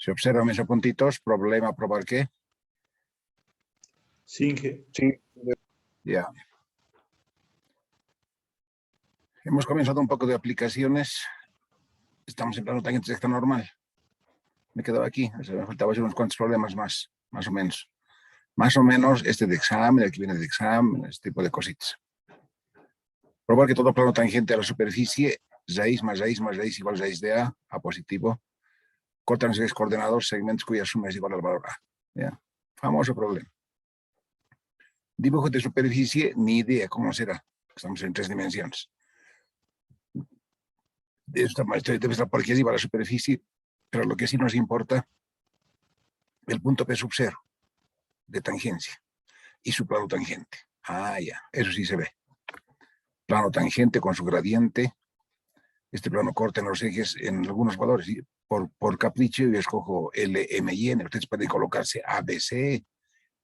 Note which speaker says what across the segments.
Speaker 1: Se observan mis apuntitos. Problema, probar qué.
Speaker 2: Singe.
Speaker 1: Ya. Hemos comenzado un poco de aplicaciones. Estamos en plano tangente recta normal. Me he quedado aquí. O sea, me faltaban unos cuantos problemas más o menos. Más o menos este de examen, el que viene de examen, este tipo de cositas. Probar que todo plano tangente a la superficie, raíz más raíz más raíz igual raíz de A positivo. Cortan los ejes coordenados, segmentos cuya suma es igual al valor A. ¿Ya? Famoso problema. Dibujo de superficie, ni idea cómo será. Estamos en 3 dimensiones. Debe estar por aquí arriba la superficie, pero lo que sí nos importa, el punto P sub 0 de tangencia y su plano tangente. Ya, eso sí se ve. Plano tangente con su gradiente. Este plano corta en los ejes en algunos valores. ¿Sí? Por capricho yo escojo L, M y N. Ustedes pueden colocarse A, B, C,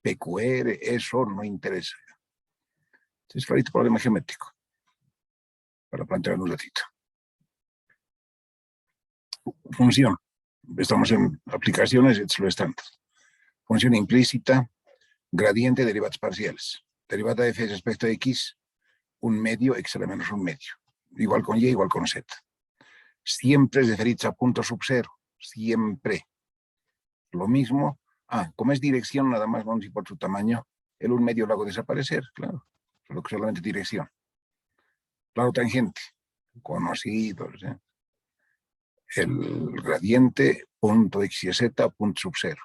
Speaker 1: P, Q, R. Eso no interesa. Es clarito problema geométrico. Para plantear un ratito. Función. Estamos en aplicaciones, es lo estándar. Función implícita, gradiente, derivadas parciales. Derivada de f respecto a x, un medio, x a la menos un medio. Igual con y, igual con z. Siempre es referido a punto sub cero. Siempre. Lo mismo. Como es dirección, nada más vamos a ir por su tamaño. El un medio lo hago desaparecer, claro. Solo que solamente dirección. Plano tangente. Conocidos, ¿eh? El gradiente, punto x y z, punto sub cero.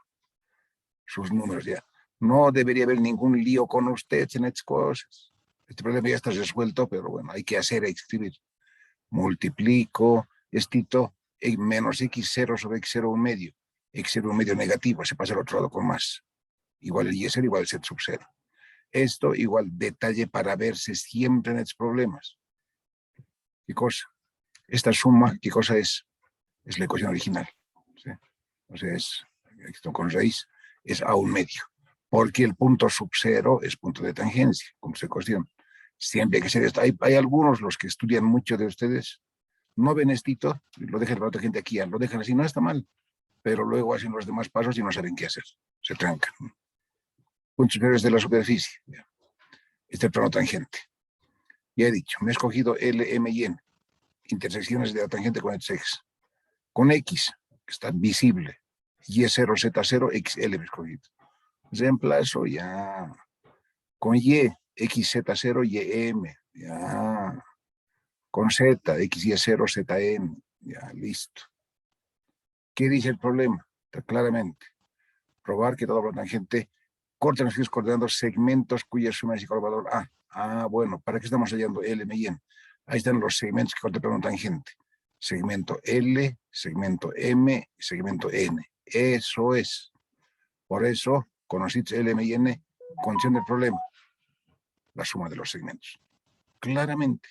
Speaker 1: Sus números ya. No debería haber ningún lío con ustedes en estas cosas. Este problema ya está resuelto, pero bueno, hay que hacer, hay que escribir. Multiplico estito menos x0 sobre x0 un medio. X0 un medio negativo, se pasa al otro lado con más. Igual el y0 igual el z sub 0. Esto igual detalle para verse siempre en estos problemas. ¿Qué cosa? Esta suma, ¿qué cosa es? Es la ecuación original. ¿Sí? O sea, esto con raíz es a un medio. Porque el punto sub 0 es punto de tangencia, como se cuestiona. Siempre hay que ser esto. Hay algunos, los que estudian mucho de ustedes, no ven estito, lo dejan para otra gente aquí, lo dejan así, no está mal, pero luego hacen los demás pasos y no saben qué hacer, se trancan. Puntos superiores de la superficie. Este es el plano tangente. Ya he dicho, me he escogido L, M y N, intersecciones de la tangente con estos ejes. Con X, que está visible, Y0, Z0, XL me he escogido. Reemplazo ya. Con Y, XZ0, YM, ya. Con Z, XY0, ZN, ya, listo. ¿Qué dice el problema? Está claramente. Probar que todo plano tangente corta los ejes coordenando segmentos cuya suma es igual al valor A. Bueno, ¿para qué estamos hallando L, M y N? Ahí están los segmentos que corta el plano tangente. Segmento L, segmento M, segmento N. Eso es. Por eso, conocidos L, M y N, condición del problema. La suma de los segmentos. Claramente.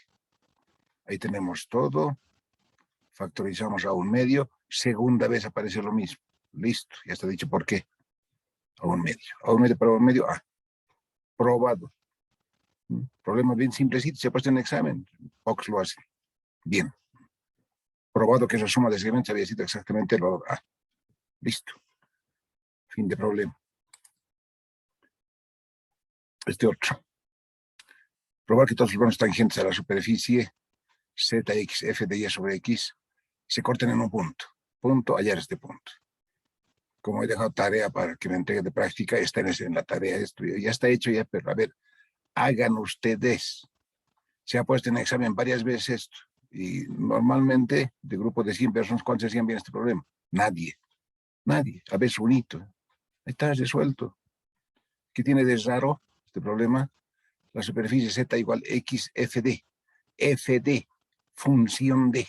Speaker 1: Ahí tenemos todo. Factorizamos a un medio. Segunda vez aparece lo mismo. Listo. Ya está dicho por qué. A un medio. A un medio para un medio. Probado. Problema bien simplecito. Se ha puesto en examen. Pocos lo hacen. Bien. Probado que esa suma de segmentos había sido exactamente el valor A. Listo. Fin de problema. Este otro. Probar que todos los planos tangentes a la superficie Zx, f de y sobre x se corten en un punto. Punto, hallar este punto. Como he dejado tarea para que me entreguen de práctica, está en la tarea esto. Ya está hecho ya, pero a ver, hagan ustedes. Se ha puesto en examen varias veces esto. Y normalmente, de grupo de 100 personas, ¿cuántos hacían bien este problema? Nadie. Nadie. A ver, un hito. Ahí está resuelto. ¿Qué tiene de raro este problema? La superficie Z igual X FD. FD, función de.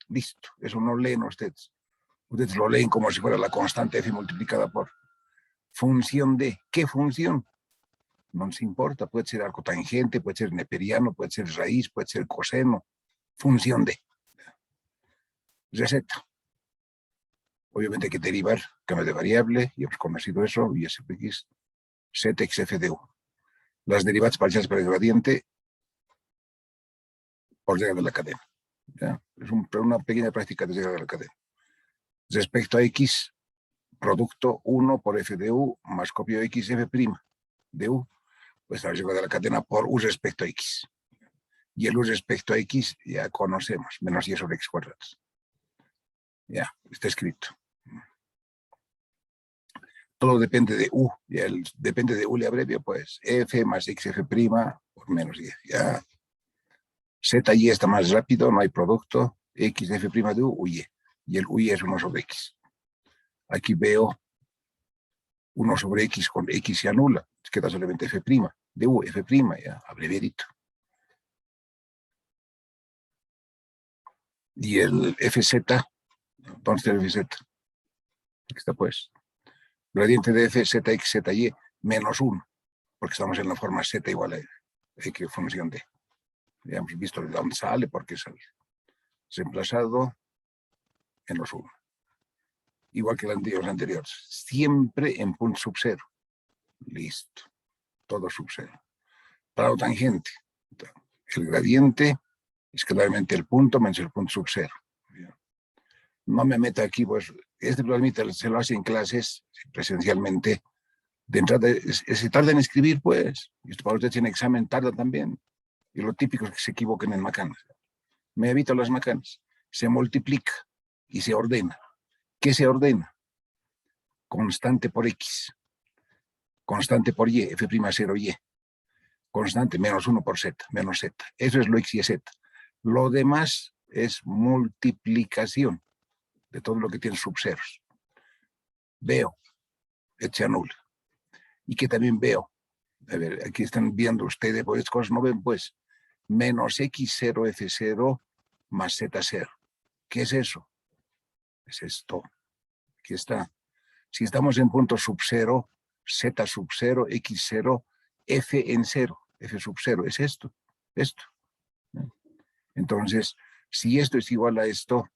Speaker 1: Listo. Eso no leen ustedes. Ustedes lo leen como si fuera la constante F multiplicada por función de. ¿Qué función? No nos importa. Puede ser arcotangente, puede ser neperiano, puede ser raíz, puede ser coseno. Función de. Receta. Obviamente hay que derivar cambio de variable, y hemos conocido eso, y SPX, ZX FDU. Las derivadas parciales para el gradiente por regla de la cadena. ¿Ya? Es una pequeña práctica de regla de la cadena. Respecto a X, producto 1 por F de U más copio X F' de U, pues la regla de la cadena por U respecto a X. Y el U respecto a X ya conocemos, menos Y sobre X cuadrados. Ya, está escrito. Todo depende de U, y depende de U le abrevio, pues F más XF' por menos Y. Ya. Z y está más rápido, no hay producto, XF' de U, Y. Y el UI es 1 sobre X. Aquí veo 1 sobre X con X se anula, queda solamente F' de U, F', ya, abreviadito. Y el FZ, ¿dónde está el FZ? Aquí está pues. Gradiente de F, ZX, ZY, menos 1, porque estamos en la forma Z igual a X función de. Ya hemos visto de dónde sale, porque sale. Reemplazado, menos 1. Igual que los anteriores. Siempre en punto sub 0. Listo. Todo sub 0. Plano tangente. El gradiente es claramente el punto menos el punto sub 0. No me meto aquí, pues, este problemita se lo hace en clases, presencialmente. De entrada, se tarda en escribir, pues. Y esto para usted tiene examen, tarda también. Y lo típico es que se equivoquen en macanas. Me evito las macanas. Se multiplica y se ordena. ¿Qué se ordena? Constante por X. Constante por Y, F'0Y. Constante menos 1 por Z, menos Z. Eso es lo X y Z. Lo demás es multiplicación de todo lo que tiene subceros. Veo, se anula. Y que también veo, a ver, aquí están viendo ustedes, pues estas cosas no ven, pues, menos X0 F0 más Z0. ¿Qué es eso? Es esto. Aquí está. Si estamos en punto sub 0, Z sub 0, X0, F en 0, F sub 0, es esto. Entonces, si esto es igual a esto,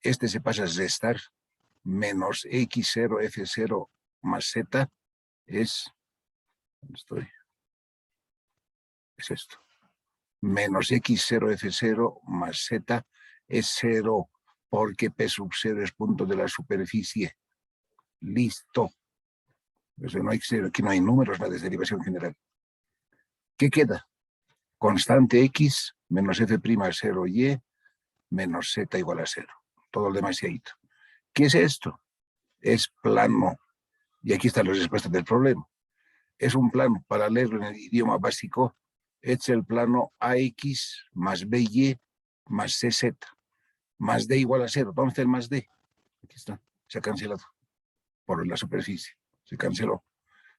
Speaker 1: este se pasa a restar, menos X0, F0 más Z es, ¿dónde estoy? Es esto. Menos X0, F0 más Z es 0, porque P sub 0 es punto de la superficie. Listo. Eso no hay cero, aquí no hay números, nada de derivación general. ¿Qué queda? Constante X menos F' 0Y menos Z igual a 0. Todo el demasiadito. ¿Qué es esto? Es plano. Y aquí está la respuesta del problema. Es un plano, para leerlo en el idioma básico, es el plano AX más BY más CZ, más D igual a 0. ¿Dónde está el más D? Aquí está, se ha cancelado por la superficie, se canceló.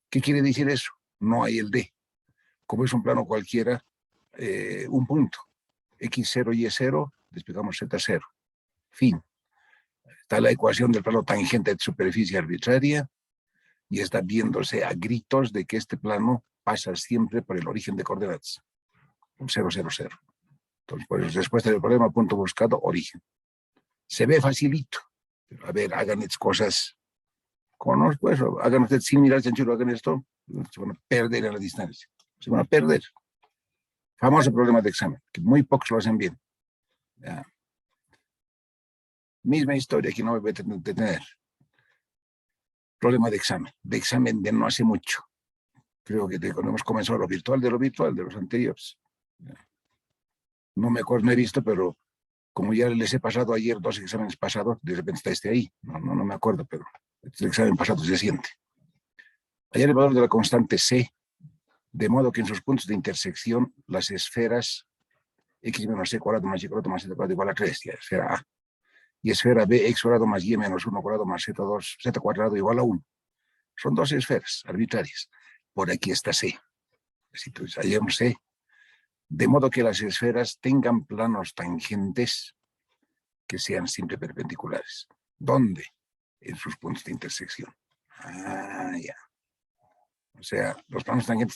Speaker 1: ¿Qué quiere decir eso? No hay el D. Como es un plano cualquiera, un punto, X0, Y0, despegamos Z0. Fin. Está la ecuación del plano tangente de superficie arbitraria, y está viéndose a gritos de que este plano pasa siempre por el origen de coordenadas, 0, 0, 0. Entonces, pues, respuesta del problema, punto buscado, origen. Se ve facilito, pero a ver, hagan estas cosas, con pues, hagan ustedes sin mirar el chulo, hagan esto, se van a perder en la distancia, se van a perder. Famoso problema de examen, que muy pocos lo hacen bien. Ya. Misma historia, que no me voy a detener. Problema de examen de no hace mucho. Creo que cuando hemos comenzado lo virtual, de los anteriores. No me acuerdo, no he visto, pero como ya les he pasado ayer 2 exámenes pasados, de repente está este ahí. No me acuerdo, pero el examen pasado se siente. Hallar el valor de la constante C, de modo que en sus puntos de intersección las esferas x menos c cuadrado más y cuadrado más z cuadrado igual a 3, ya, esfera A. Y esfera B, x cuadrado más y menos 1 cuadrado más z cuadrado igual a 1. Son 2 esferas arbitrarias. Por aquí está C. Entonces, hallamos C. De modo que las esferas tengan planos tangentes que sean siempre perpendiculares. ¿Dónde? En sus puntos de intersección. Ya. O sea, los planos tangentes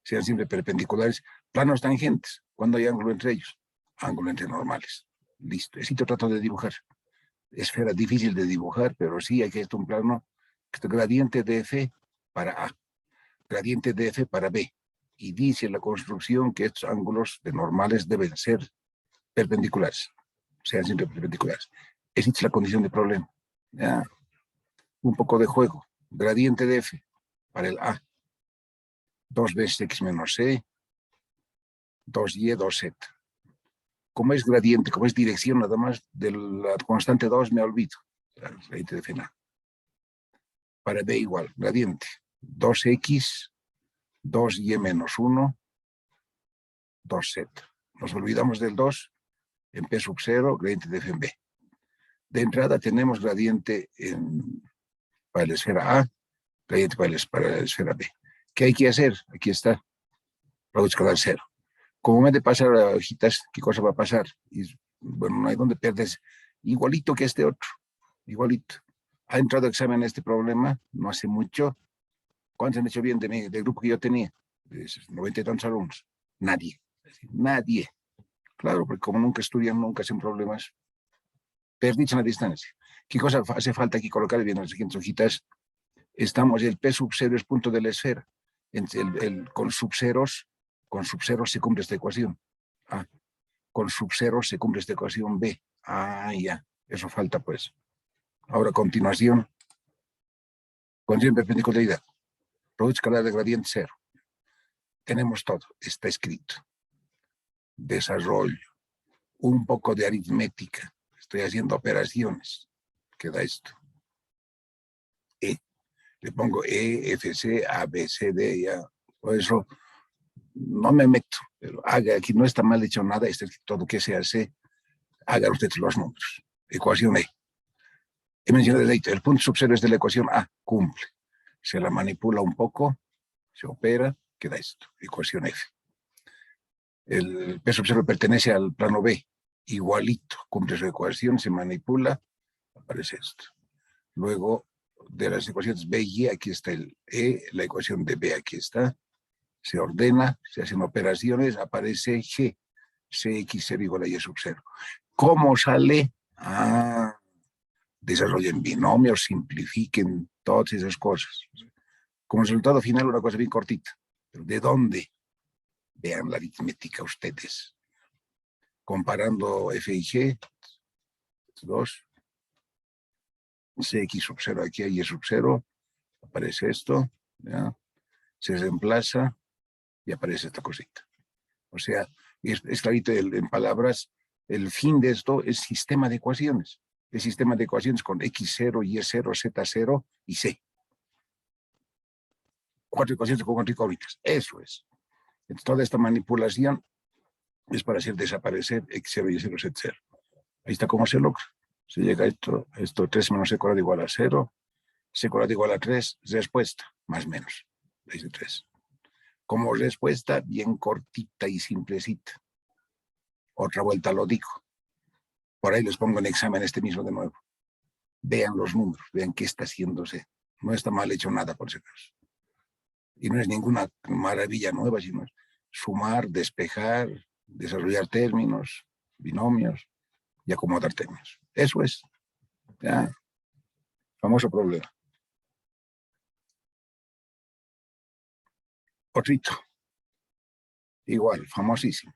Speaker 1: sean siempre perpendiculares. Planos tangentes, ¿cuándo hay ángulo entre ellos? Ángulo entre normales. Listo. Esto trato de dibujar. Esfera difícil de dibujar, pero sí hay que hacer un plano. Gradiente de F para A, gradiente de F para B. Y dice la construcción que estos ángulos de normales deben ser perpendiculares, sean siempre perpendiculares. Esa es la condición de problema. ¿Ya? Un poco de juego. Gradiente de F para el A. 2 veces X menos C, 2Y, 2Z. Como es gradiente, como es dirección nada más de la constante 2, me olvido. Gradiente de F nada. Para B igual, gradiente. 2X, 2Y menos 1, 2Z. Nos olvidamos del 2 en P sub 0, gradiente de F en B. De entrada tenemos gradiente para la esfera A, gradiente para la esfera B. ¿Qué hay que hacer? Aquí está, producto escalar 0. Como me de pasar a hojitas, ¿qué cosa va a pasar? Y, bueno, no hay donde perdes. Igualito que este otro, igualito. Ha entrado a examen este problema no hace mucho. ¿Cuántos han hecho bien del grupo que yo tenía? 90 y tantos alumnos. Nadie. Nadie. Claro, porque como nunca estudian, nunca hacen problemas. Perdiste en la distancia. ¿Qué cosa hace falta aquí colocar bien en las siguientes hojitas? Estamos, el P sub 0 es punto de la esfera. Con subceros se cumple esta ecuación. A. Con subceros se cumple esta ecuación B. Ah, ya. Eso falta, pues. Ahora, a continuación, condición de perpendicularidad. Producto escalar de gradiente 0. Tenemos todo. Está escrito. Desarrollo. Un poco de aritmética. Estoy haciendo operaciones. Queda esto. E. Le pongo E, F, C, A, B, C, D, ya. Por eso no me meto. Pero haga, aquí no está mal hecho nada. Está escrito todo que se hace. Hagan ustedes los números. Ecuación E. He mencionado el punto sub 0 es de la ecuación A. Cumple. Se la manipula un poco. Se opera. Queda esto. Ecuación F. El P sub 0 pertenece al plano B. Igualito. Cumple su ecuación. Se manipula. Aparece esto. Luego, de las ecuaciones B y E, aquí está el E, la ecuación de B aquí está, se ordena, se hacen operaciones, aparece G, CX0 igual a Y sub 0. ¿Cómo sale? Desarrollen binomios, simplifiquen todas esas cosas. Como resultado final, una cosa bien cortita. ¿Pero de dónde? Vean la aritmética ustedes. Comparando F y G, 2, CX sub 0 aquí, Y sub 0, aparece esto, ¿ya? Se reemplaza y aparece esta cosita. O sea, es clarito en palabras, el fin de esto es sistema de ecuaciones. El sistema de ecuaciones con X0, Y0, Z0 y C. 4 ecuaciones con 4 incógnitas. Eso es. Entonces, toda esta manipulación es para hacer desaparecer X0, Y0, Z0. Ahí está cómo se logra. Se llega a esto 3 menos C cuadrado igual a 0, C cuadrado igual a 3, respuesta, más o menos. Dice 3. Como respuesta, bien cortita y simplecita. Otra vuelta lo digo. Por ahí les pongo en examen este mismo de nuevo. Vean los números, vean qué está haciéndose. No está mal hecho nada, por si acaso. Y no es ninguna maravilla nueva, sino sumar, despejar, desarrollar términos, binomios y acomodar términos. Eso es. ¿Ya? Famoso problema. Otrito. Igual, famosísimo.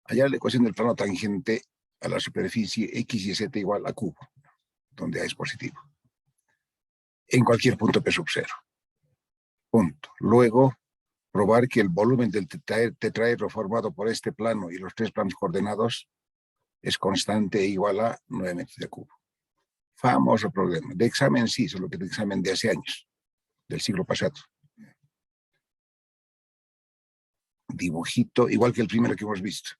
Speaker 1: Allá la ecuación del plano tangente a la superficie X y Z igual a cubo, donde A es positivo. En cualquier punto P sub 0. Punto. Luego, probar que el volumen del tetraedro formado por este plano y los 3 planos coordenados es constante e igual a 9 metros de cubo. Famoso problema. De examen sí, solo que de examen de hace años, del siglo pasado. Dibujito, igual que el primero que hemos visto.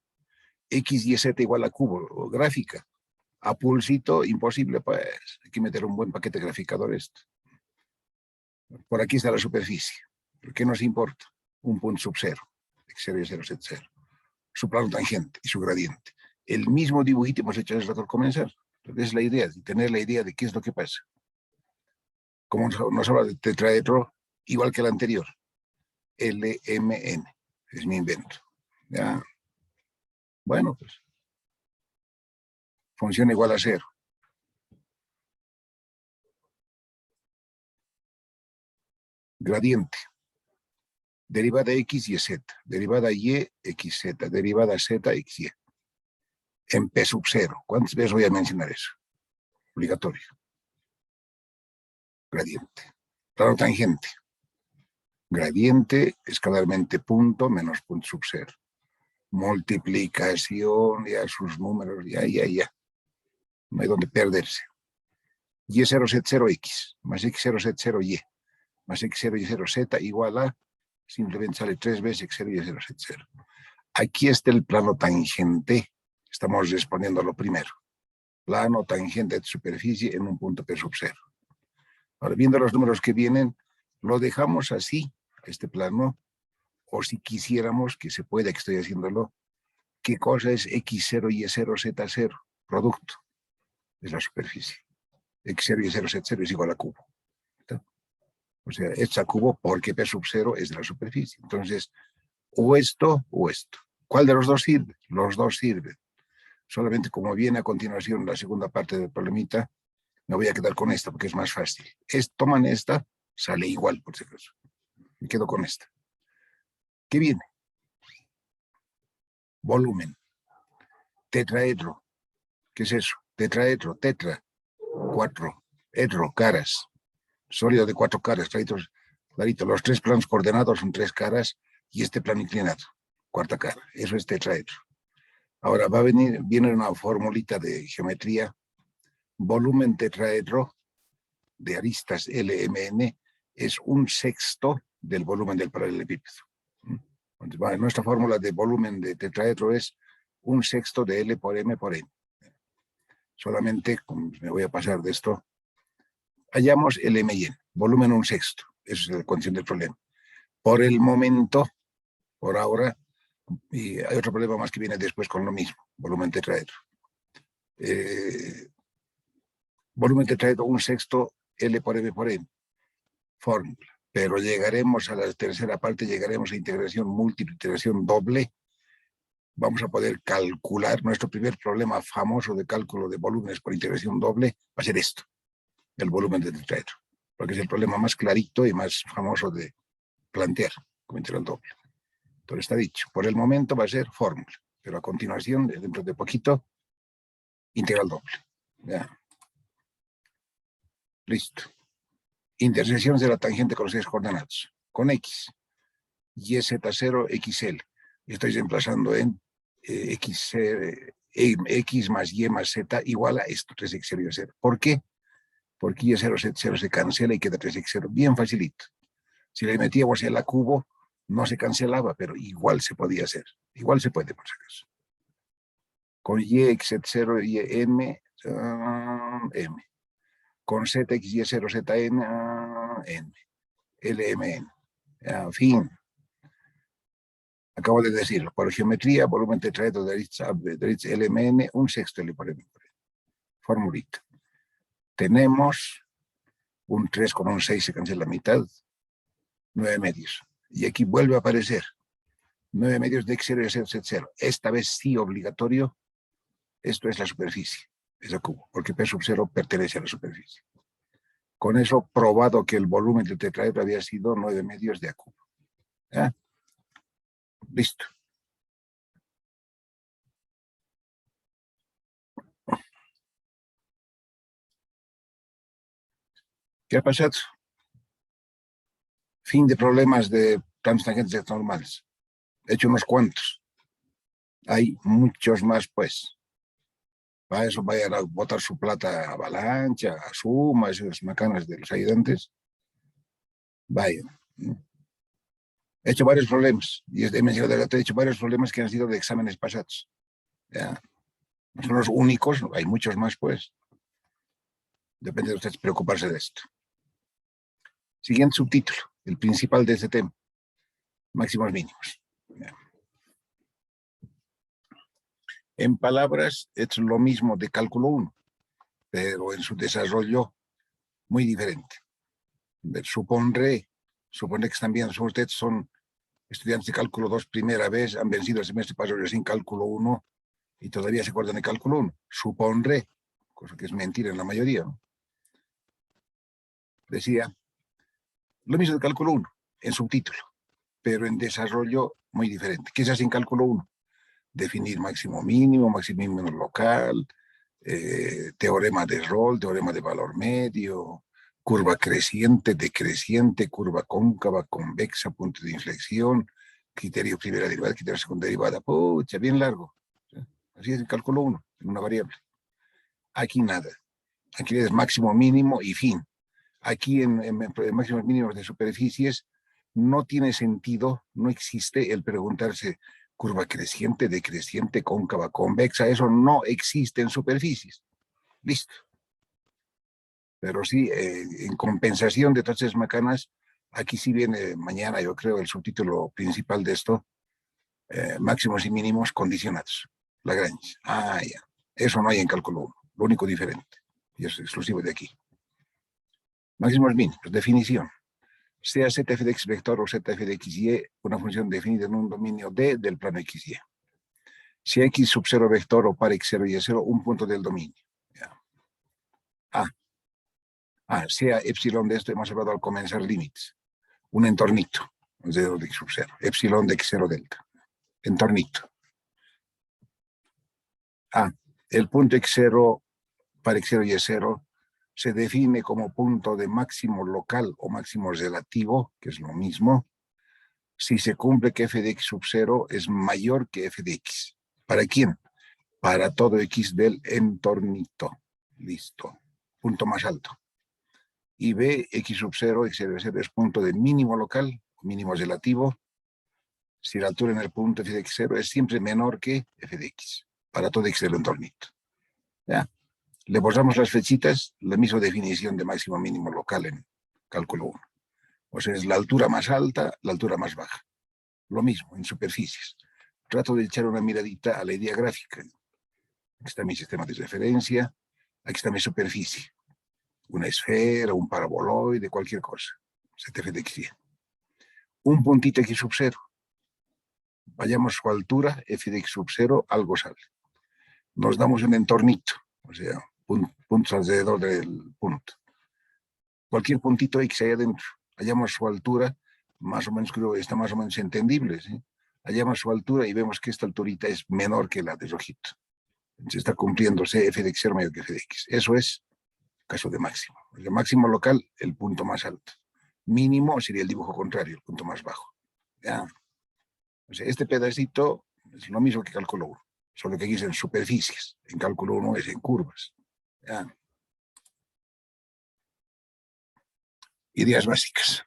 Speaker 1: X y Z igual a cubo, o gráfica. A pulsito, imposible, pues hay que meter un buen paquete graficador esto. Por aquí está la superficie. ¿Pero qué nos importa? Un punto sub 0, X0 y 0, Z0. Su plano tangente y su gradiente. El mismo dibujito hemos hecho desde al comenzar. Entonces es la idea, de tener la idea de qué es lo que pasa. Como nos habla de tetraedro, igual que el anterior. LMN. Es mi invento. ¿Ya? Bueno, pues Función igual a 0. Gradiente. Derivada x y z. Derivada y, xz. Derivada z, xy. En P sub 0. ¿Cuántas veces voy a mencionar eso? Obligatorio. Gradiente. Plano tangente. Gradiente, escalarmente punto, menos punto sub 0. Multiplicación, ya sus números, ya. No hay donde perderse. Y0, Z0, X, más X0, Z0, Y, más X0, Y0, Z, igual a, simplemente sale 3 veces X0, Y0, Z0. Aquí está el plano tangente. Estamos respondiendo a lo primero. Plano tangente de superficie en un punto P sub 0. Ahora, viendo los números que vienen, lo dejamos así, este plano, o si quisiéramos, que se pueda, que estoy haciéndolo, ¿qué cosa es X0, Y0, Z0? Producto. Es la superficie. X0, Y0, Z0 es igual a cubo. ¿Está? O sea, es a cubo porque P sub 0 es de la superficie. Entonces, o esto o esto. ¿Cuál de los dos sirve? Los dos sirven. Solamente como viene a continuación la segunda parte del problemita, me voy a quedar con esta porque es más fácil. Toman esta, sale igual, por si acaso. Me quedo con esta. ¿Qué viene? Volumen. Tetraedro. ¿Qué es eso? Tetraedro, tetra. 4. Edro, caras. Sólido de 4 caras, clarito. Los 3 planos coordenados son 3 caras y este plano inclinado, cuarta cara. Eso es tetraedro. Ahora viene una formulita de geometría. Volumen tetraedro de aristas LMN es 1/6 del volumen del paralelepípedo. Entonces, nuestra fórmula de volumen de tetraedro es 1/6 de L por M por N. Solamente, me voy a pasar de esto, hallamos el M y N, volumen 1/6. Esa es la condición del problema. Por el momento, por ahora, y hay otro problema más que viene después con lo mismo, volumen tetraedro. Volumen tetraedro 1/6 L por M por N. Fórmula. Pero llegaremos a la tercera parte, llegaremos a integración múltiple, integración doble. Vamos a poder calcular nuestro primer problema famoso de cálculo de volúmenes por integración doble, va a ser esto, el volumen de tetraedro, porque es el problema más clarito y más famoso de plantear como integral doble. Entonces está dicho, por el momento va a ser fórmula, pero a continuación, dentro de poquito, integral doble. Ya. Listo. Intersecciones de la tangente con los 6 coordenadas, con X, Y, Z0, XL. Estoy reemplazando en X más Y más Z igual a esto, 3X0 y 0. ¿Por qué? Porque Y0, Z0 se cancela y queda 3X0. Bien facilito. Si le metíamos el a cubo, no se cancelaba, pero igual se podía hacer. Igual se puede, por si acaso. Con Y, Z0, Y, M, M. Con ZX, Y0, ZN, N. LMN. En fin. Acabo de decirlo. Por geometría, volumen tetraedro de LMN, 1/6 L por M. Formulita. Tenemos un 3 con un 6 se cancela la mitad, 9 medios. Y aquí vuelve a aparecer 9 medios de X0 y Z0. Esta vez sí obligatorio. Esto es la superficie, es el cubo, porque P sub 0 pertenece a la superficie. Con eso probado que el volumen del tetraedro había sido 9 medios de A cubo. ¿Ya? Listo. ¿Qué ha pasado? Fin de problemas de planos tangentes normales. He hecho unos cuantos. Hay muchos más, pues. Para eso vayan a botar su plata a Avalancha, a Suma, esas macanas de los ayudantes. Vayan. He hecho varios problemas. Y he mencionado, he hecho varios problemas que han sido de exámenes pasados. Ya. No son los únicos, hay muchos más, pues. Depende de ustedes preocuparse de esto. Siguiente subtítulo, el principal de este tema. Máximos mínimos. Ya. En palabras, es lo mismo de cálculo 1, pero en su desarrollo muy diferente. Supondré que están viendo, ustedes son estudiantes de cálculo 2 primera vez, han vencido el semestre pasado sin cálculo 1, Y todavía se acuerdan de cálculo 1. Supondré, cosa que es mentira en la mayoría, ¿no? Decía, lo mismo de cálculo 1, en subtítulo, pero en desarrollo muy diferente. ¿Qué se hace en cálculo 1? Definir máximo mínimo local, teorema de Rolle, teorema de valor medio, curva creciente, decreciente, curva cóncava, convexa, punto de inflexión, criterio primera derivada, criterio segunda derivada. Pucha, bien largo. Así es el cálculo 1, en una variable. Aquí nada. Aquí es máximo, mínimo y fin. Aquí en máximos mínimos de superficies no tiene sentido, no existe el preguntarse curva creciente, decreciente, cóncava, convexa. Eso no existe en superficies. Listo. Pero sí, en compensación de todas esas macanas, aquí sí viene mañana, yo creo, el subtítulo principal de esto, máximos y mínimos condicionados. Lagrange. Ah, ya. Eso no hay en cálculo 1, lo único diferente. Y es exclusivo de aquí. Máximos mínimos, definición. Sea ZF de x vector o ZF de xy una función definida en un dominio D del plano XY. Sea x sub 0 vector o par x0 y y0 un punto del dominio. Ya. Sea epsilon de esto, hemos hablado al comenzar límites. Un entornito, de x sub 0. Epsilon de x0 delta. Entornito. El punto x0 par x0 y y0 se define como punto de máximo local o máximo relativo, que es lo mismo, si se cumple que f de x sub 0 es mayor que f de x. ¿Para quién? Para todo x del entornito. Listo. Punto más alto. Y b, x sub 0, x0, y0 es punto de mínimo local, mínimo relativo, si la altura en el punto f de x0 es siempre menor que f de x, para todo x del entornito. ¿Ya? Le borramos las flechitas, la misma definición de máximo mínimo local en cálculo 1. O sea, es la altura más alta, la altura más baja. Lo mismo, en superficies. Trato de echar una miradita a la idea gráfica. Aquí está mi sistema de referencia, aquí está mi superficie. Una esfera, un paraboloide, cualquier cosa. ZF de XY. Un puntito x sub 0. Vayamos su altura, f de x sub 0, algo sale. Nos damos un entornito, o sea, puntos alrededor del punto. Cualquier puntito x ahí adentro, hallamos su altura, más o menos creo que está más o menos entendible, ¿sí? Hallamos su altura y vemos que esta alturita es menor que la de rojito. Se está cumpliéndose f de x0 mayor que f de x. Eso es caso de máximo. El máximo local, el punto más alto. Mínimo sería el dibujo contrario, el punto más bajo. ¿Ya? O sea, este pedacito es lo mismo que cálculo 1, solo que aquí es en superficies. En cálculo 1 es en curvas. ¿Ya? Ideas básicas.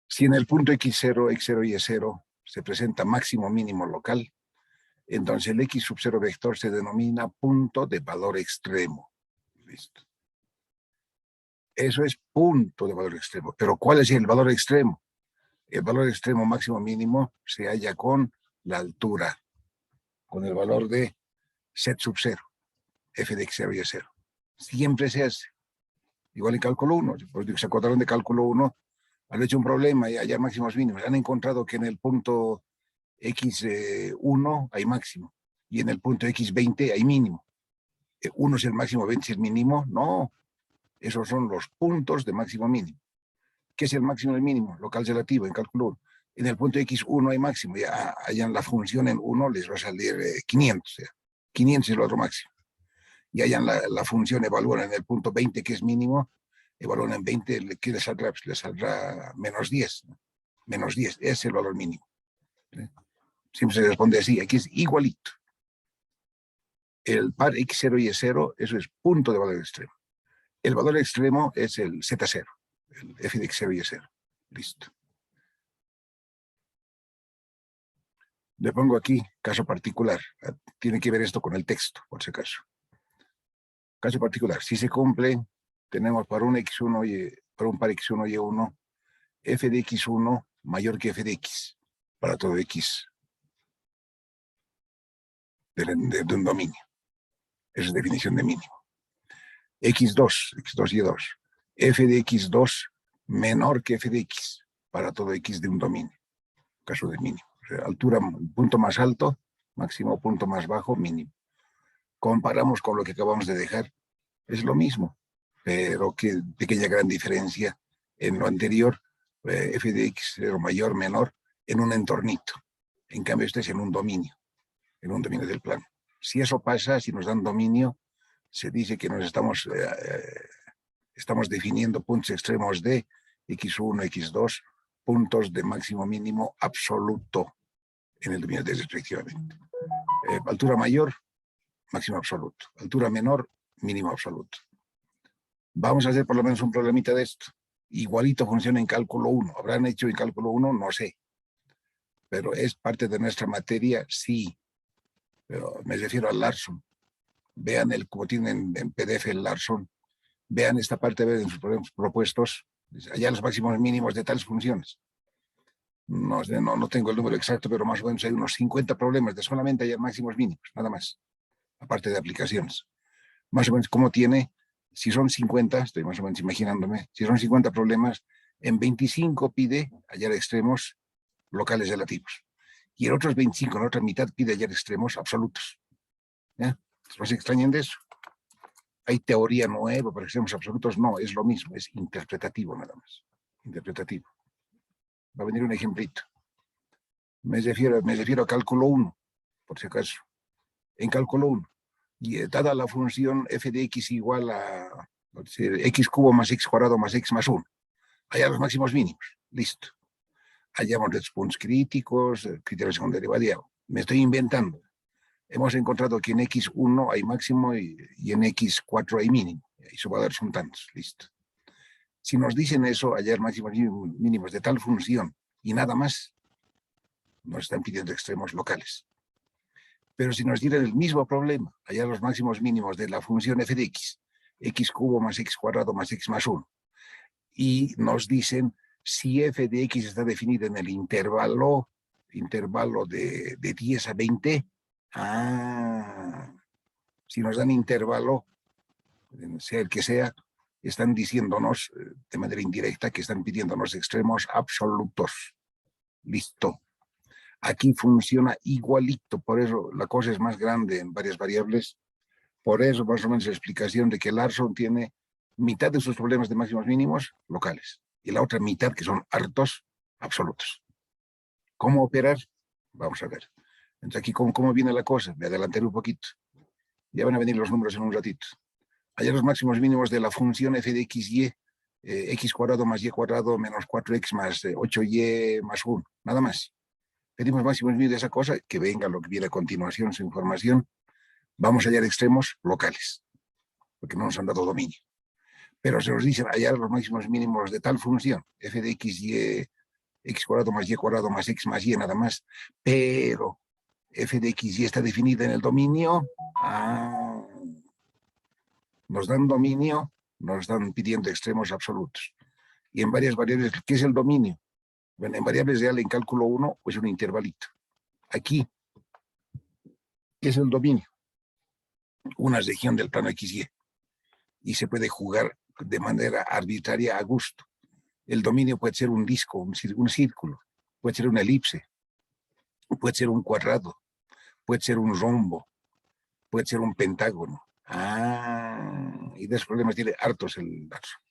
Speaker 1: Si en el punto x0, x0 y y0 se presenta máximo mínimo local, entonces el x sub 0 vector se denomina punto de valor extremo. Listo. Eso es punto de valor extremo. Pero ¿cuál es el valor extremo? El valor extremo máximo mínimo se halla con la altura, con el valor de z sub 0, f de x0 y y0. Siempre se hace. Igual en cálculo 1. Por se acordaron de cálculo 1, han hecho un problema y hallar máximos mínimos. Han encontrado que en el punto x1 hay máximo y en el punto x20 hay mínimo. 1 es el máximo, 20 es el mínimo. No, esos son los puntos de máximo mínimo. ¿Qué es el máximo y el mínimo? Local relativo en cálculo 1. En el punto x1 hay máximo, ya hayan la función en 1, les va a salir 500. O sea, 500 es el otro máximo. Y hayan la función evalúan en el punto 20, que es mínimo, evalúan en 20, ¿qué les saldrá? Pues les saldrá menos 10. Menos 10, es el valor mínimo. Siempre se responde así, aquí es igualito. El par x0 y y0, eso es punto de valor extremo. El valor extremo es el z0, el f de x0 y y0. Listo. Le pongo aquí caso particular. Tiene que ver esto con el texto, por si acaso. Caso particular. Si se cumple, tenemos para un x1 y para un par x1 y 1, f de x1 mayor que f de x para todo x de un dominio. Esa es definición de mínimo. x2 y 2. F de x2 menor que f de x para todo x de un dominio. Caso de mínimo. O sea, altura, punto más alto, máximo, punto más bajo, mínimo. Comparamos con lo que acabamos de dejar, es lo mismo, pero qué pequeña gran diferencia en lo anterior, f de x cero mayor, menor, en un entornito. En cambio, este es en un dominio del plano. Si eso pasa, si nos dan dominio, se dice que nos estamos definiendo puntos extremos de x1, x2, puntos de máximo mínimo absoluto en el dominio de restricción. Altura mayor, máximo absoluto. Altura menor, mínimo absoluto. Vamos a hacer por lo menos un problemita de esto. Igualito funciona en cálculo 1. ¿Habrán hecho en cálculo 1? No sé. Pero es parte de nuestra materia, sí. Pero me refiero al Larson. Vean como tienen en PDF el Larson. Vean esta parte en sus problemas propuestos. Allá los máximos mínimos de tales funciones. No tengo el número exacto, pero más o menos hay unos 50 problemas de solamente hallar máximos mínimos, nada más. Aparte de aplicaciones. Más o menos como tiene, si son 50, estoy más o menos imaginándome, si son 50 problemas, en 25 pide hallar extremos locales relativos. Y en otros 25, en la otra mitad, pide hallar extremos absolutos. ¿Ya? ¿No se extrañan de eso? Hay teoría nueva para extremos absolutos. No, es lo mismo, es interpretativo nada más. Interpretativo. Va a venir un ejemplito. Me refiero a cálculo 1, por si acaso. En cálculo 1. Y dada la función f de x igual a x cubo más x cuadrado más x más 1. Allá los máximos mínimos. Listo. Hallamos los puntos críticos, criterios de segunda derivada. Me estoy inventando. Hemos encontrado que en x1 hay máximo y en x4 hay mínimo. Y eso va a dar son tantos. Listo. Si nos dicen eso, hallar máximos mínimos de tal función y nada más, nos están pidiendo extremos locales. Pero si nos dieran el mismo problema, hallar los máximos mínimos de la función f de x cubo más x cuadrado más x más 1, y nos dicen si f de x está definida en el intervalo de 10 a 20, si nos dan intervalo, sea el que sea, están diciéndonos de manera indirecta que están pidiéndonos extremos absolutos. Listo. Aquí funciona igualito, por eso la cosa es más grande en varias variables. Por eso más o menos la explicación de que Larson tiene mitad de sus problemas de máximos mínimos locales y la otra mitad que son hartos absolutos. ¿Cómo operar? Vamos a ver. Entonces aquí cómo viene la cosa. Me adelantaré un poquito. Ya van a venir los números en un ratito. Hallar los máximos mínimos de la función f de x y, x cuadrado más y cuadrado menos 4x más 8y más 1. Nada más. Pedimos máximos mínimos de esa cosa, que venga lo que viene a continuación, su información. Vamos a hallar extremos locales, porque no nos han dado dominio. Pero se nos dicen hallar los máximos mínimos de tal función, f de x y, x cuadrado más x más y, nada más. Pero f de x y está definida en el dominio. Nos dan dominio, nos están pidiendo extremos absolutos. Y en varias variables, ¿qué es el dominio? Bueno, en variables reales en cálculo 1, pues un intervalito. Aquí, ¿qué es el dominio? Una región del plano XY. Y se puede jugar de manera arbitraria a gusto. El dominio puede ser un disco, un círculo, puede ser una elipse, puede ser un cuadrado, puede ser un rombo, puede ser un pentágono. Y de esos problemas tiene hartos el Larson.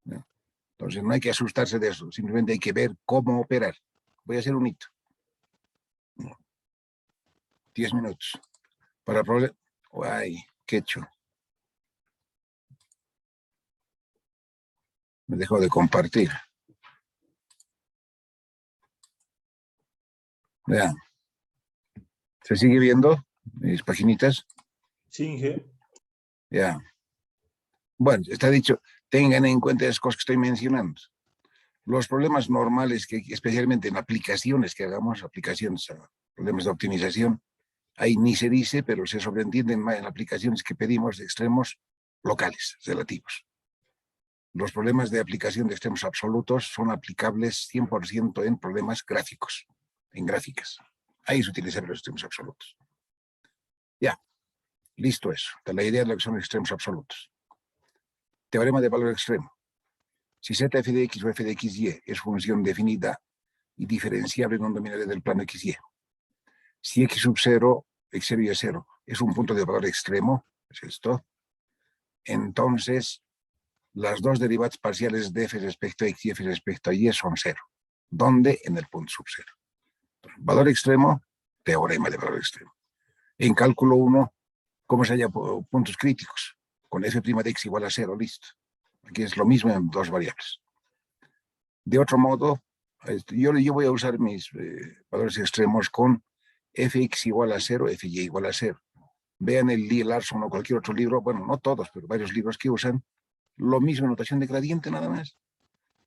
Speaker 1: ¿No? Entonces no hay que asustarse de eso, simplemente hay que ver cómo operar. Voy a hacer un hito. 10 minutos. Para problemas. Ay, qué hecho. Me dejó de compartir. Vean. ¿Se sigue viendo mis paginitas?
Speaker 2: Sí, Inge.
Speaker 1: Ya. Bueno, está dicho, tengan en cuenta las cosas que estoy mencionando. Los problemas normales, que especialmente en aplicaciones que hagamos, aplicaciones a problemas de optimización, ahí ni se dice, pero se sobreentienden más en aplicaciones que pedimos de extremos locales, relativos. Los problemas de aplicación de extremos absolutos son aplicables 100% en problemas gráficos, en gráficas. Ahí se utilizan los extremos absolutos. Ya, listo eso. La idea de lo que son extremos absolutos. Teorema de valor extremo. Si z f de x o f de xy es función definida y diferenciable en un dominio del plano xy. Si x sub 0 x0 y y0 es un punto de valor extremo, es esto, entonces las dos derivadas parciales de f respecto a x y f respecto a y son cero. ¿Dónde? En el punto sub cero. Valor extremo, teorema de valor extremo. En cálculo 1, ¿cómo se halla puntos críticos? Con f' de x igual a 0, listo. Aquí es lo mismo en dos variables. De otro modo, yo voy a usar mis valores extremos con fx igual a 0, fy igual a 0. Vean el Lee Larson o cualquier otro libro, bueno, no todos, pero varios libros que usan lo mismo, notación de gradiente nada más.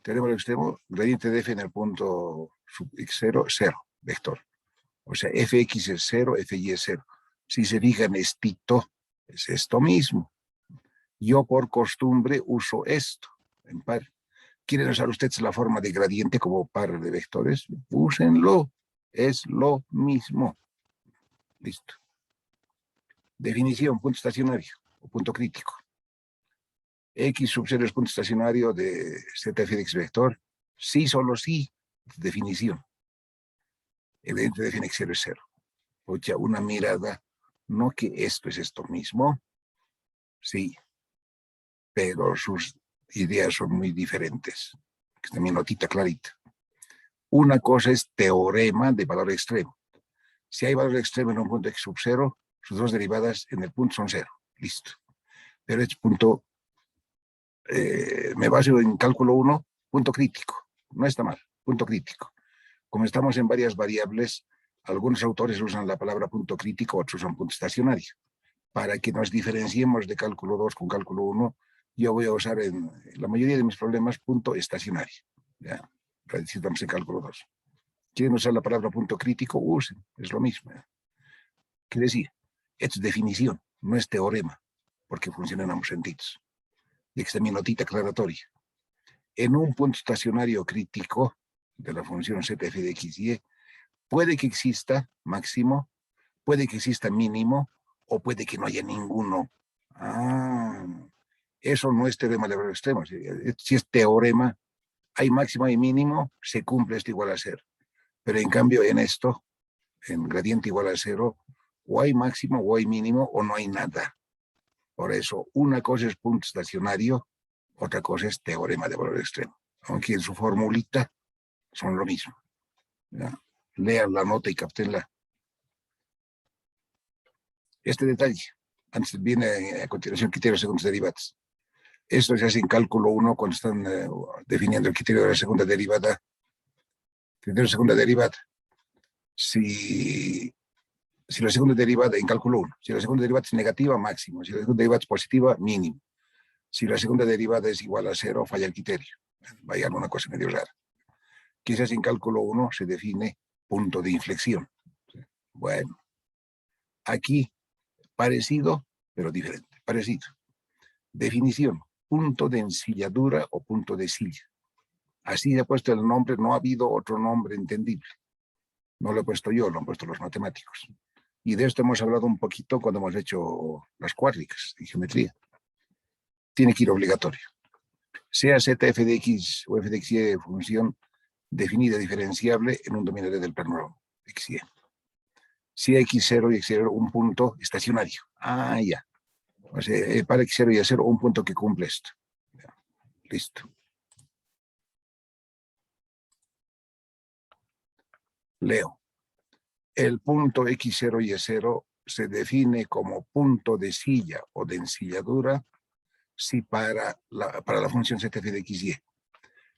Speaker 1: Teorema del extremo, gradiente de f en el punto sub x0, 0, vector. O sea, fx es 0, fy es 0. Si se fijan, es esto mismo. Yo por costumbre uso esto en par. ¿Quieren usar ustedes la forma de gradiente como par de vectores? Úsenlo. Es lo mismo. Listo. Definición, punto estacionario o punto crítico. X sub 0 es punto estacionario de zf de x vector. Sí, solo sí. Definición. Evidente de f en x0 es 0. O sea, una mirada, no que esto es esto mismo. Sí, pero sus ideas son muy diferentes. Esta es mi notita clarita. Una cosa es teorema de valor extremo. Si hay valor extremo en un punto x sub 0, sus dos derivadas en el punto son 0. Listo. Pero este punto, me baso en cálculo 1, punto crítico. No está mal, punto crítico. Como estamos en varias variables, algunos autores usan la palabra punto crítico, otros usan punto estacionario. Para que nos diferenciemos de cálculo 2 con cálculo 1, yo voy a usar en la mayoría de mis problemas punto estacionario. ¿Ya? Estamos en cálculo 2. ¿Quieren usar la palabra punto crítico? Usen, es lo mismo. ¿Ya? Quiere decir, esto es definición, no es teorema, porque funciona en ambos sentidos. Y aquí está mi notita aclaratoria. En un punto estacionario crítico de la función zf de x y, puede que exista máximo, puede que exista mínimo, o puede que no haya ninguno. Eso no es teorema de valor extremo. Si es teorema, hay máximo y mínimo, se cumple esto igual a 0. Pero en cambio en esto, en gradiente igual a 0, o hay máximo, o hay mínimo, o no hay nada. Por eso, una cosa es punto estacionario, otra cosa es teorema de valor extremo. Aunque en su formulita son lo mismo. ¿Ya? Lean la nota y captenla. Este detalle, antes viene a continuación criterios segundos derivados. Esto se hace en cálculo 1 cuando están definiendo el criterio de la segunda derivada. Criterio de segunda derivada. Si la segunda derivada en cálculo 1, si la segunda derivada es negativa, máximo. Si la segunda derivada es positiva, mínimo. Si la segunda derivada es igual a 0, falla el criterio. Vaya alguna cosa medio rara. Quizás en cálculo 1 se define punto de inflexión. Bueno, aquí parecido, pero diferente. Parecido. Definición, punto de ensilladura o punto de silla. Así se ha puesto el nombre, no ha habido otro nombre entendible. No lo he puesto yo, lo han puesto los matemáticos. Y de esto hemos hablado un poquito cuando hemos hecho las cuádricas y geometría. Tiene que ir obligatorio. Sea zf de x o f de x y función definida diferenciable en un dominio del plano x y. Si x0 y x0 un punto estacionario. Ya. O sea, para x0 y y0 un punto que cumple esto. Ya. Listo. Leo. El punto x0 y y0 se define como punto de silla o de ensilladura si para la función zf de x y.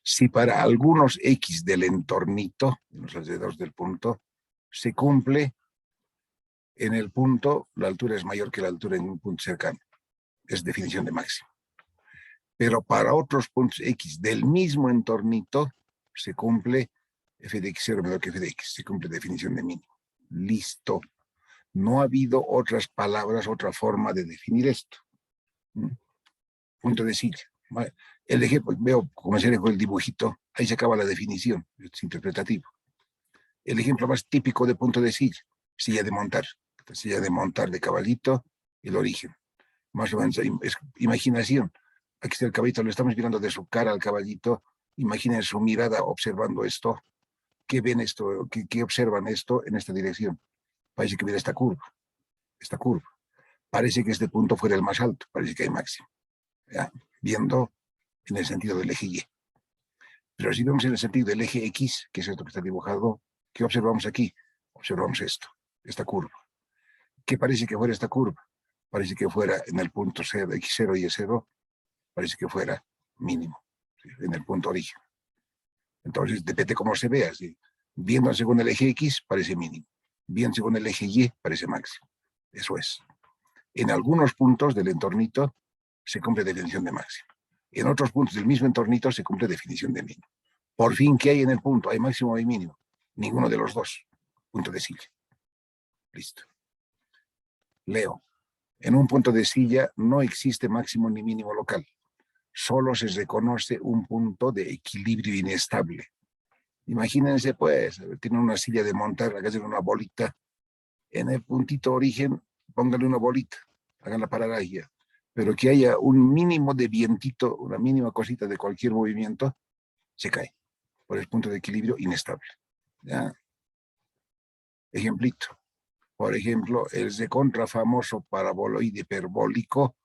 Speaker 1: Si para algunos x del entornito, en los alrededores del punto, se cumple en el punto, la altura es mayor que la altura en un punto cercano. Es definición de máximo. Pero para otros puntos x del mismo entornito, se cumple f de x0 menor que f de x. Se cumple definición de mínimo. Listo. No ha habido otras palabras, otra forma de definir esto. Punto de silla. El ejemplo, veo como se con el dibujito, ahí se acaba la definición, es interpretativo. El ejemplo más típico de punto de silla, silla de montar. Silla de montar de caballito, el origen. Más o menos, es imaginación. Aquí está el caballito, lo estamos mirando de su cara al caballito. Imaginen su mirada observando esto. ¿Qué ven esto? ¿Qué observan esto en esta dirección? Parece que viene esta curva. esta curva. Parece que este punto fuera el más alto, parece que hay máximo, ¿ya? Viendo en el sentido del eje Y. Pero si vemos en el sentido del eje X, que es esto que está dibujado, ¿qué observamos aquí? Observamos esto, esta curva. ¿Qué parece que fuera esta curva? Parece que fuera en el punto X0 y Y0, parece que fuera mínimo, ¿sí? En el punto origen. Entonces, depende cómo se vea. ¿Sí? Viendo según el eje X, parece mínimo. Viendo según el eje Y, parece máximo. Eso es. En algunos puntos del entornito se cumple definición de máximo. En otros puntos del mismo entornito se cumple definición de mínimo. Por fin, ¿qué hay en el punto? ¿Hay máximo o hay mínimo? Ninguno de los dos. Punto de silla. Listo. Leo. En un punto de silla no existe máximo ni mínimo local. Solo se reconoce un punto de equilibrio inestable. Imagínense, pues, tienen una silla de montar, hagan una bolita. En el puntito origen, pónganle una bolita, háganla parar ahí. Pero que haya un mínimo de vientito, una mínima cosita de cualquier movimiento, se cae por el punto de equilibrio inestable. ¿Ya? Ejemplito. Por ejemplo, el recontra famoso paraboloide hiperbólico,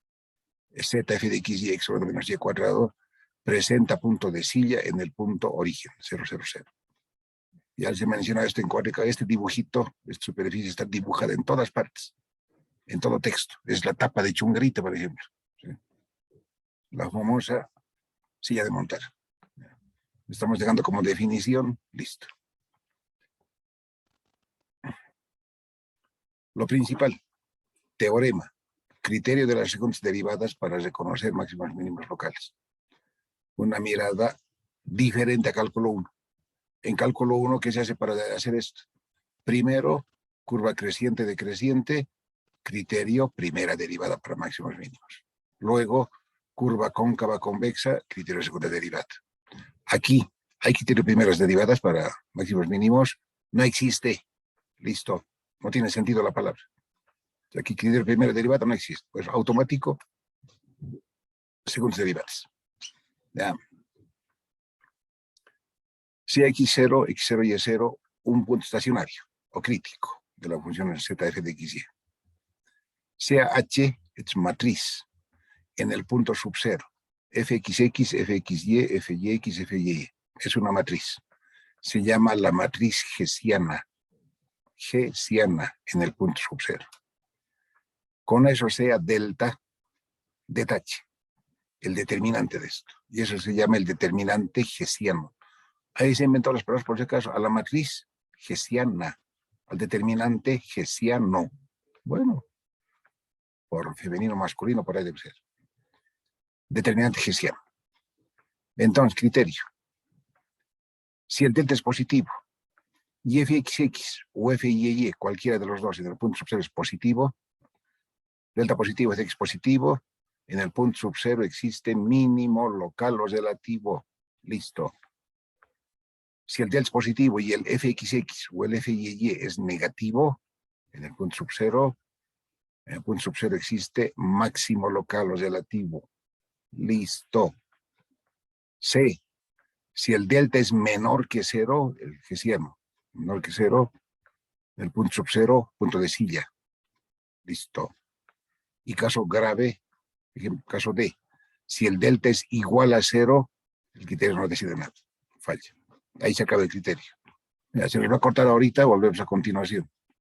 Speaker 1: ZF de x y x sobre menos y cuadrado, presenta punto de silla en el punto origen, 0, 0, 0. Ya se menciona esto en cuadrica, este dibujito, esta superficie está dibujada en todas partes, en todo texto. Es la tapa de Chungarita, por ejemplo. ¿Sí? La famosa silla de montar. Estamos llegando como definición, listo. Lo principal, teorema, criterio de las secuencias derivadas para reconocer máximos mínimos locales. Una mirada diferente a cálculo 1. En cálculo 1, ¿qué se hace para hacer esto? Primero, curva creciente decreciente, criterio primera derivada para máximos mínimos. Luego, curva cóncava convexa, criterio segunda derivada. Aquí hay criterio primeras derivadas para máximos mínimos. No existe. Listo. No tiene sentido la palabra. Aquí criterio primera derivada no existe. Pues automático, segundas derivadas. Ya. Si x0, x0 y y0, un punto estacionario o crítico de la función ZF de xy. Sea H es matriz en el punto subcero. Fxx, Fxy, Fyx, Fy. Es una matriz. Se llama la matriz hessiana. Hessiana en el punto subcero. Con eso sea delta de H, el determinante de esto. Y eso se llama el determinante hessiano. Ahí se inventó las palabras por si acaso, a la matriz hessiana, al determinante hessiano. Bueno, por femenino masculino, por ahí debe ser. Determinante hessiano. Entonces, criterio. Si el delta es positivo y Fxx o Fy, cualquiera de los dos en el punto subcero es positivo, delta positivo es X positivo, en el punto subcero existe mínimo local o relativo. Listo. Si el delta es positivo y el Fxx o el Fy es negativo, en el punto subcero existe máximo local o relativo. Listo. C. Si el delta es menor que cero, el hessiano, menor que cero, el punto subcero, punto de silla. Listo. Y caso grave, caso D. Si el delta es igual a cero, el criterio no decide nada. Falla. Ahí se acaba el criterio. Ya, se nos va a cortar ahorita, volvemos a continuación.